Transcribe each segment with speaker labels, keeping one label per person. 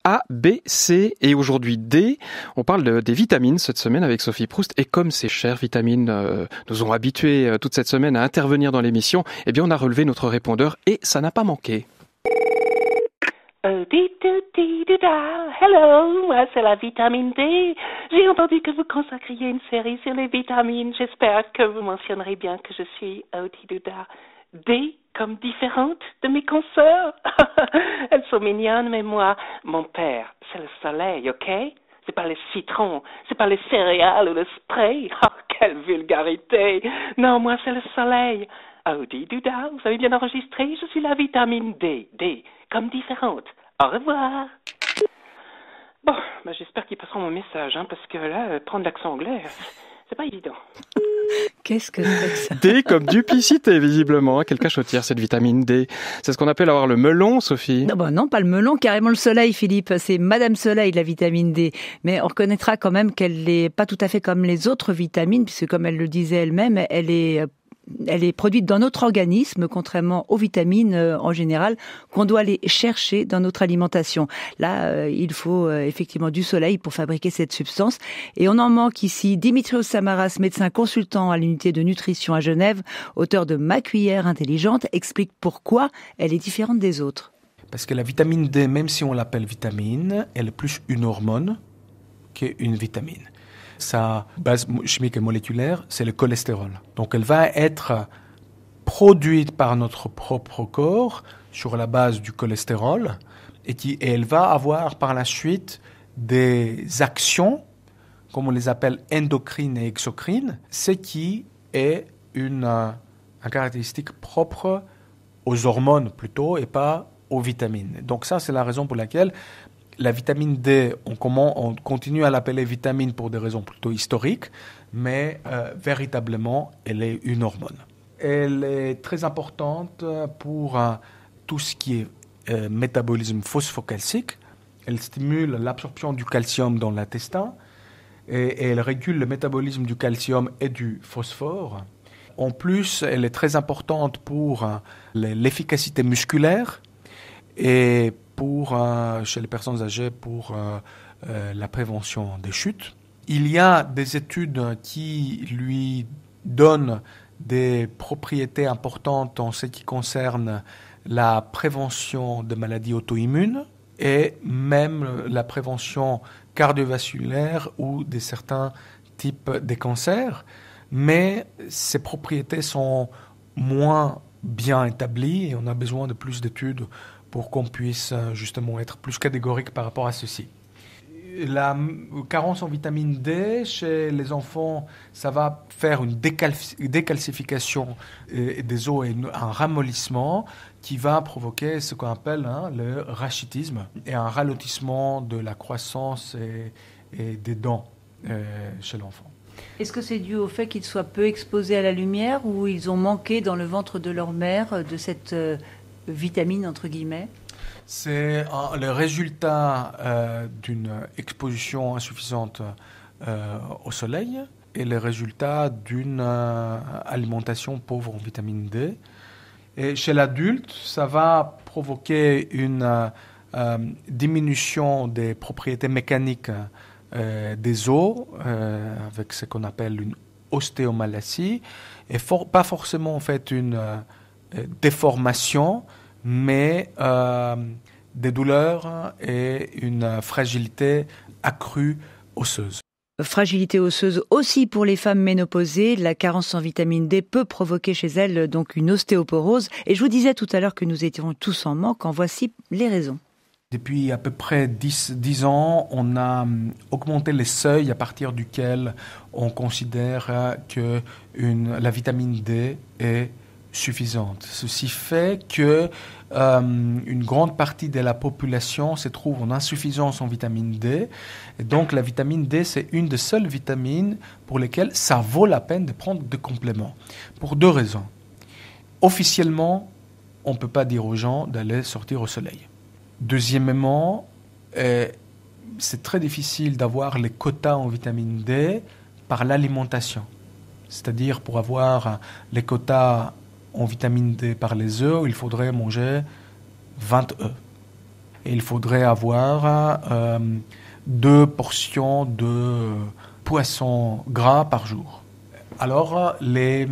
Speaker 1: A, B, C et aujourd'hui D. On parle des vitamines cette semaine avec Sophie Proust. Et comme ces chères vitamines nous ont habitués toute cette semaine à intervenir dans l'émission, eh bien on a relevé notre répondeur et ça n'a pas manqué.
Speaker 2: Hello, moi c'est la vitamine D. J'ai entendu que vous consacriez une série sur les vitamines. J'espère que vous mentionnerez bien que je suis Odidouda D comme différente de mes consoeurs. Elles sont mignonnes, mais moi, mon père, c'est le soleil, ok? C'est pas les citrons, c'est pas les céréales ou le spray. Oh, quelle vulgarité! Non, moi c'est le soleil. Odidouda, vous avez bien enregistré? Je suis la vitamine D, D comme différente. Au revoir. Bon, j'espère qu'ils passeront mon message, parce que là, prendre l'accent anglais, c'est pas évident.
Speaker 3: Qu'est-ce que c'est que ça?
Speaker 1: D comme duplicité, visiblement. Quelle cachotière, cette vitamine D. C'est ce qu'on appelle avoir le melon, Sophie.
Speaker 3: Non, pas le melon, carrément le soleil, Philippe. C'est Madame Soleil, la vitamine D. Mais on reconnaîtra quand même qu'elle n'est pas tout à fait comme les autres vitamines, puisque comme elle le disait elle-même, elle est produite dans notre organisme, contrairement aux vitamines en général, qu'on doit aller chercher dans notre alimentation. Là, il faut effectivement du soleil pour fabriquer cette substance. Et on en manque ici. Dimitrios Samaras, médecin consultant à l'unité de nutrition à Genève, auteur de Ma cuillère intelligente, explique pourquoi elle est différente des autres.
Speaker 4: Parce que la vitamine D, même si on l'appelle vitamine, elle est plus une hormone qu'une vitamine. Sa base chimique et moléculaire, c'est le cholestérol. Donc elle va être produite par notre propre corps sur la base du cholestérol et elle va avoir par la suite des actions, comme on les appelle endocrines et exocrines, ce qui est une caractéristique propre aux hormones plutôt et pas aux vitamines. Donc ça, c'est la raison pour laquelle la vitamine D, on continue à l'appeler vitamine pour des raisons plutôt historiques, mais véritablement, elle est une hormone. Elle est très importante pour tout ce qui est métabolisme phosphocalcique. Elle stimule l'absorption du calcium dans l'intestin et elle régule le métabolisme du calcium et du phosphore. En plus, elle est très importante pour l'efficacité musculaire et chez les personnes âgées, pour la prévention des chutes. Il y a des études qui lui donnent des propriétés importantes en ce qui concerne la prévention de maladies auto-immunes et même la prévention cardiovasculaire ou de certains types de cancers. Mais ces propriétés sont moins bien établies et on a besoin de plus d'études pour qu'on puisse justement être plus catégorique par rapport à ceci. La carence en vitamine D chez les enfants, ça va faire une décalcification des os et un ramollissement qui va provoquer ce qu'on appelle le rachitisme et un ralentissement de la croissance et des dents chez l'enfant.
Speaker 3: Est-ce que c'est dû au fait qu'ils soient peu exposés à la lumière ou ils ont manqué dans le ventre de leur mère de cette vitamine, entre guillemets?
Speaker 4: C'est le résultat d'une exposition insuffisante au soleil et le résultat d'une alimentation pauvre en vitamine D. Et chez l'adulte, ça va provoquer une diminution des propriétés mécaniques des os avec ce qu'on appelle une ostéomalacie et pas forcément en fait une déformation, mais des douleurs et une fragilité accrue osseuse.
Speaker 3: Fragilité osseuse aussi pour les femmes ménopausées. La carence en vitamine D peut provoquer chez elles donc une ostéoporose. Et je vous disais tout à l'heure que nous étions tous en manque. En voici les raisons.
Speaker 4: Depuis à peu près 10 ans, on a augmenté les seuils à partir duquel on considère que la vitamine D est suffisante. Ceci fait que une grande partie de la population se trouve en insuffisance en vitamine D. Et donc la vitamine D, c'est une des seules vitamines pour lesquelles ça vaut la peine de prendre des compléments. Pour deux raisons. Officiellement, on ne peut pas dire aux gens d'aller sortir au soleil. Deuxièmement, c'est très difficile d'avoir les quotas en vitamine D par l'alimentation. C'est-à-dire pour avoir les quotas en vitamine D par les œufs, il faudrait manger 20 œufs. et il faudrait avoir 2 portions de poisson gras par jour. Alors, les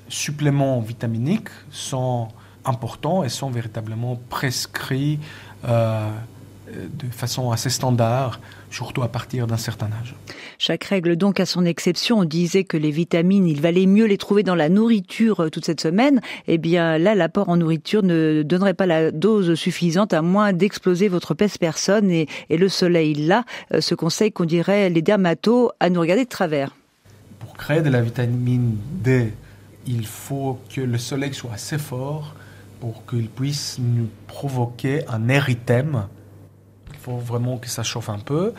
Speaker 4: suppléments vitaminiques sont importants et sont véritablement prescrits de façon assez standard, surtout à partir d'un certain âge.
Speaker 3: Chaque règle donc a son exception. On disait que les vitamines, il valait mieux les trouver dans la nourriture toute cette semaine. Eh bien là, l'apport en nourriture ne donnerait pas la dose suffisante à moins d'exploser votre pèse-personne. Et le soleil, là, ce conseil qu'on dirait les dermatos à nous regarder de travers.
Speaker 4: Pour créer de la vitamine D, il faut que le soleil soit assez fort pour qu'il puisse nous provoquer un érythème. Il faut vraiment que ça chauffe un peu.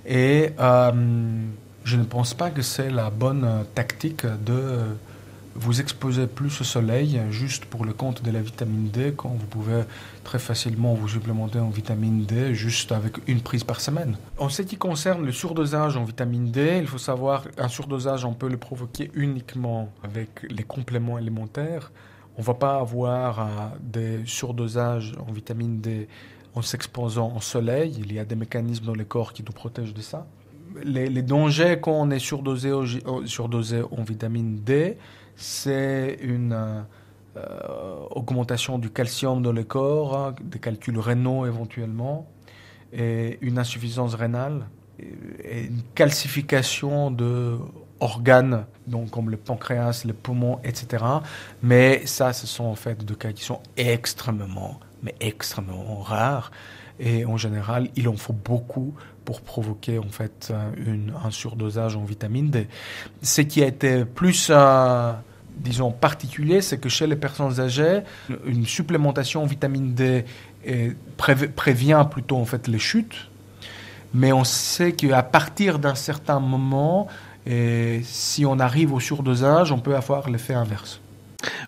Speaker 4: Et je ne pense pas que c'est la bonne tactique de vous exposer plus au soleil juste pour le compte de la vitamine D, quand vous pouvez très facilement vous supplémenter en vitamine D juste avec une prise par semaine. En ce qui concerne le surdosage en vitamine D, il faut savoir qu'un surdosage, on peut le provoquer uniquement avec les compléments alimentaires. On ne va pas avoir des surdosages en vitamine D en s'exposant au soleil. Il y a des mécanismes dans le corps qui nous protègent de ça. Les dangers quand on est surdosé en vitamine D, c'est une augmentation du calcium dans le corps, des calculs rénaux éventuellement, et une insuffisance rénale, et une calcification de organes, donc comme le pancréas, les poumons, etc. Mais ça, ce sont en fait des cas qui sont extrêmement rares. Et en général, il en faut beaucoup pour provoquer en fait un surdosage en vitamine D. Ce qui a été plus, particulier, c'est que chez les personnes âgées, une supplémentation en vitamine D prévient plutôt en fait les chutes. Mais on sait qu'à partir d'un certain moment, et si on arrive au surdosage, on peut avoir l'effet inverse.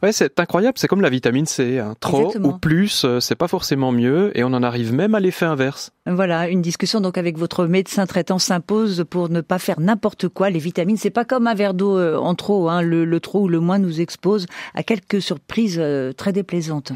Speaker 1: Ouais, c'est incroyable, c'est comme la vitamine C, hein. Trop
Speaker 3: Exactement.
Speaker 1: ou plus, c'est pas forcément mieux, et on en arrive même à l'effet inverse.
Speaker 3: Voilà, une discussion donc avec votre médecin traitant s'impose pour ne pas faire n'importe quoi. Les vitamines, c'est pas comme un verre d'eau en trop, hein. Le trop ou le moins nous expose à quelques surprises très déplaisantes.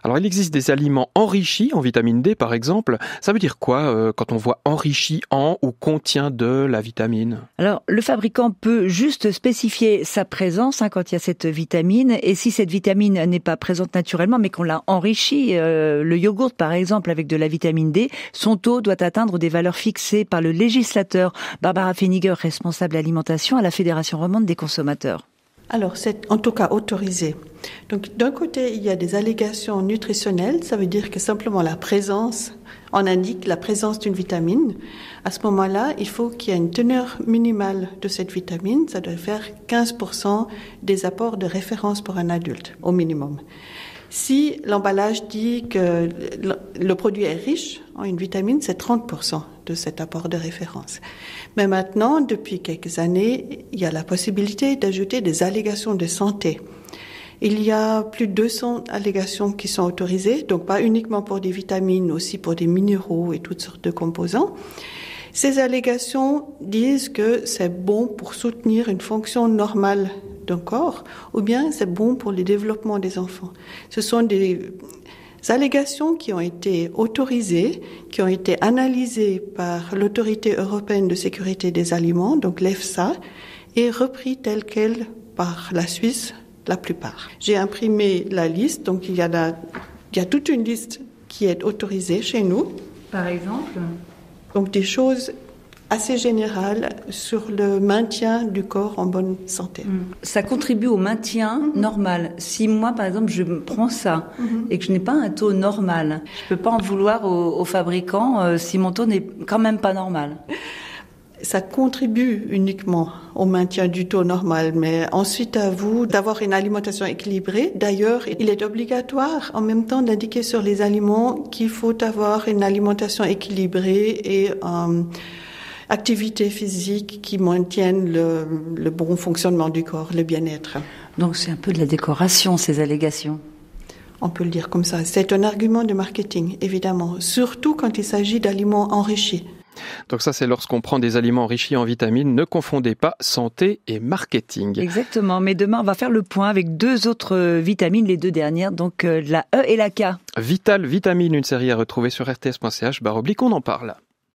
Speaker 1: Alors il existe des aliments enrichis en vitamine D par exemple. Ça veut dire quoi quand on voit enrichi en ou contient de la vitamine?
Speaker 3: Alors le fabricant peut juste spécifier sa présence quand il y a cette vitamine, et si cette vitamine n'est pas présente naturellement mais qu'on l'a enrichie, le yogourt par exemple avec de la vitamine D, son taux doit atteindre des valeurs fixées par le législateur. Barbara Feniger, responsable alimentation à la Fédération romande des consommateurs.
Speaker 5: Alors, c'est en tout cas autorisé. Donc, d'un côté, il y a des allégations nutritionnelles. Ça veut dire que simplement la présence, on indique la présence d'une vitamine. À ce moment-là, il faut qu'il y ait une teneur minimale de cette vitamine. Ça doit faire 15% des apports de référence pour un adulte, au minimum. Si l'emballage dit que le produit est riche en une vitamine, c'est 30% de cet apport de référence. Mais maintenant, depuis quelques années, il y a la possibilité d'ajouter des allégations de santé. Il y a plus de 200 allégations qui sont autorisées, donc pas uniquement pour des vitamines, aussi pour des minéraux et toutes sortes de composants. Ces allégations disent que c'est bon pour soutenir une fonction normale d'un corps, ou bien c'est bon pour le développement des enfants. Ce sont des allégations qui ont été autorisées, qui ont été analysées par l'Autorité européenne de sécurité des aliments, donc l'EFSA, et reprises telles quelles par la Suisse, la plupart. J'ai imprimé la liste, donc il y a toute une liste qui est autorisée chez nous.
Speaker 3: Par exemple ?
Speaker 5: Donc des choses assez générales sur le maintien du corps en bonne santé.
Speaker 3: Ça contribue au maintien normal. Si moi, par exemple, je prends ça et que je n'ai pas un taux normal, je peux pas en vouloir aux fabricants si mon taux n'est quand même pas normal.
Speaker 5: Ça contribue uniquement au maintien du taux normal, mais ensuite à vous d'avoir une alimentation équilibrée. D'ailleurs, il est obligatoire en même temps d'indiquer sur les aliments qu'il faut avoir une alimentation équilibrée et activité physique qui maintiennent le bon fonctionnement du corps, le bien-être.
Speaker 3: Donc c'est un peu de la décoration, ces allégations.
Speaker 5: On peut le dire comme ça. C'est un argument de marketing, évidemment, surtout quand il s'agit d'aliments enrichis.
Speaker 1: Donc ça, c'est lorsqu'on prend des aliments enrichis en vitamines. Ne confondez pas santé et marketing.
Speaker 3: Exactement, mais demain, on va faire le point avec 2 autres vitamines, les 2 dernières, donc la E et la K.
Speaker 1: Vital Vitamine, une série à retrouver sur rts.ch/on en parle.